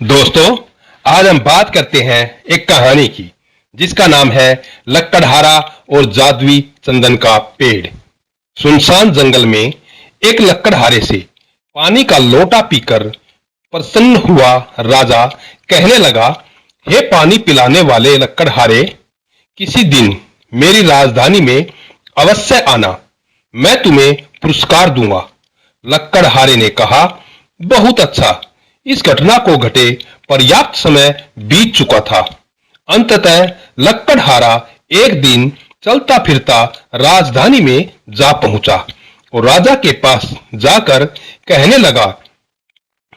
दोस्तों, आज हम बात करते हैं एक कहानी की जिसका नाम है लक्कड़हारा और जादुई चंदन का पेड़। सुनसान जंगल में एक लक्कड़हारे से पानी का लोटा पीकर प्रसन्न हुआ राजा कहने लगा, हे पानी पिलाने वाले लक्कड़हारे, किसी दिन मेरी राजधानी में अवश्य आना, मैं तुम्हें पुरस्कार दूंगा। लक्कड़हारे ने कहा, बहुत अच्छा। इस घटना को घटे पर्याप्त समय बीत चुका था। अंततः लक्कड़हारा एक दिन चलता फिरता राजधानी में जा पहुंचा और राजा के पास जाकर कहने लगा,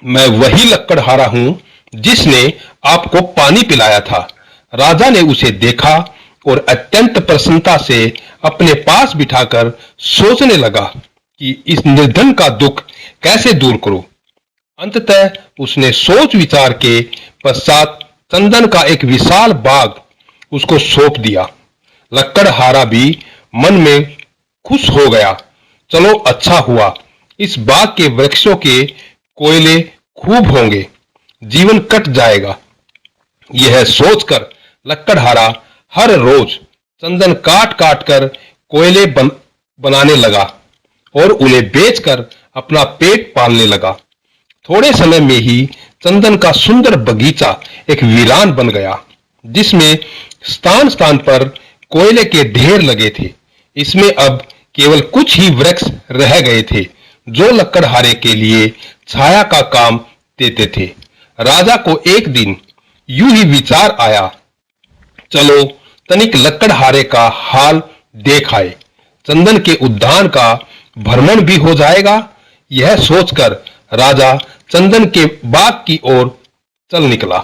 मैं वही लक्कड़हारा हूं जिसने आपको पानी पिलाया था। राजा ने उसे देखा और अत्यंत प्रसन्नता से अपने पास बिठाकर सोचने लगा कि इस निर्धन का दुख कैसे दूर करूं। अंततः उसने सोच विचार के पश्चात चंदन का एक विशाल बाग उसको सौंप दिया। लक्कड़हारा भी मन में खुश हो गया। चलो अच्छा हुआ, इस बाग के वृक्षों के कोयले खूब होंगे, जीवन कट जाएगा। यह सोचकर लक्कड़हारा हर रोज चंदन काट काट कर कोयले बनाने लगा और उन्हें बेचकर अपना पेट पालने लगा। थोड़े समय में ही चंदन का सुंदर बगीचा एक वीरान बन गया, जिसमें स्थान स्थान पर कोयले के ढेर लगे थे। इसमें अब केवल कुछ ही वृक्ष रह गए थे जो लक्कड़हारे के लिए छाया का काम देते थे। राजा को एक दिन यूं ही विचार आया, चलो तनिक लक्कड़हारे का हाल देख आए, चंदन के उद्यान का भ्रमण भी हो जाएगा। यह सोचकर राजा चंदन के बाग की ओर चल निकला।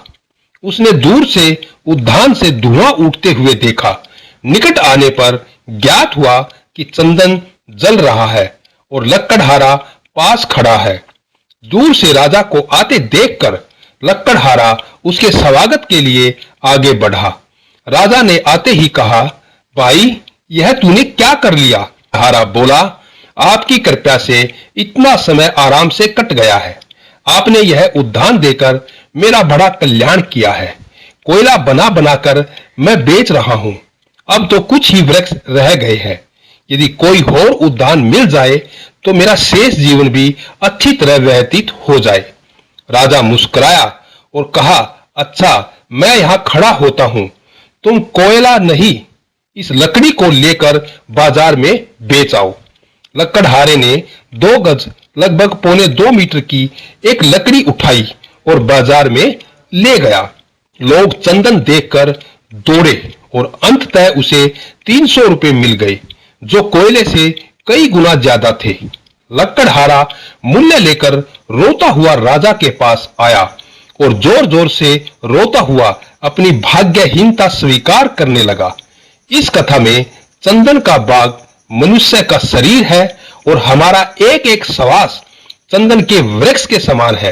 उसने दूर से उद्यान से धुआं उठते हुए देखा। निकट आने पर ज्ञात हुआ कि चंदन जल रहा है और लक्कड़हारा पास खड़ा है। दूर से राजा को आते देखकर लक्कड़हारा उसके स्वागत के लिए आगे बढ़ा। राजा ने आते ही कहा, भाई, यह तूने क्या कर लिया? हारा बोला, आपकी कृपा से इतना समय आराम से कट गया है। आपने यह उद्यान देकर मेरा बड़ा कल्याण किया है। कोयला बना बनाकर मैं बेच रहा हूं। अब तो कुछ ही वृक्ष रह गए हैं। यदि कोई और उद्यान मिल जाए तो मेरा शेष जीवन भी अच्छी तरह व्यतीत हो जाए। राजा मुस्कुराया और कहा, अच्छा, मैं यहाँ खड़ा होता हूँ। तुम कोयला नहीं, इस लकड़ी को लेकर बाजार में बेच आओ। लक्कड़हारे ने 2 गज लगभग 1.25 मीटर की एक लकड़ी उठाई और बाजार में ले गया। लोग चंदन देखकर दौड़े और अंततः उसे 300 रुपए मिल गए, जो कोयले से कई गुना ज्यादा थे। लक्कड़हारा मूल्य लेकर रोता हुआ राजा के पास आया और जोर जोर से रोता हुआ अपनी भाग्यहीनता स्वीकार करने लगा। इस कथा में चंदन का बाग मनुष्य का शरीर है और हमारा एक एक श्वास चंदन के वृक्ष के समान है,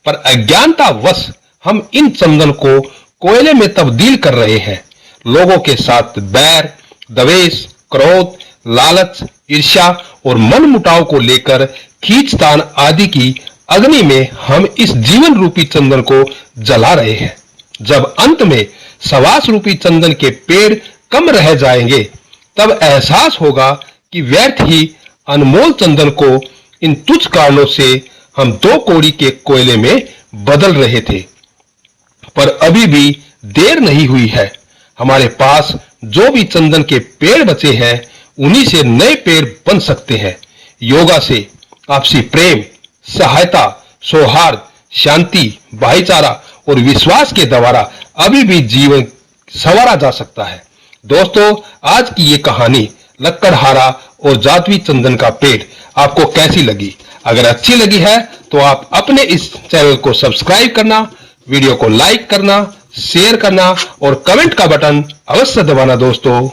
पर अज्ञानतावश हम इन चंदन को कोयले में तब्दील कर रहे हैं। लोगों के साथ बैर, द्वेष, क्रोध, लालच, ईर्ष्या और मनमुटाव को लेकर खींचतान आदि की अग्नि में हम इस जीवन रूपी चंदन को जला रहे हैं। जब अंत में श्वास रूपी चंदन के पेड़ कम रह जाएंगे, तब एहसास होगा कि व्यर्थ ही अनमोल चंदन को इन तुच्छ कारणों से हम 2 कौड़ी के कोयले में बदल रहे थे। पर अभी भी देर नहीं हुई है। हमारे पास जो भी चंदन के पेड़ बचे हैं, उन्हीं से नए पेड़ बन सकते हैं। योगा से आपसी प्रेम, सहायता, सौहार्द, शांति, भाईचारा और विश्वास के द्वारा अभी भी जीवन संवारा जा सकता है। दोस्तों, आज की ये कहानी लक्कड़हारा और जादुई चंदन का पेड़ आपको कैसी लगी? अगर अच्छी लगी है तो आप अपने इस चैनल को सब्सक्राइब करना, वीडियो को लाइक करना, शेयर करना और कमेंट का बटन अवश्य दबाना दोस्तों।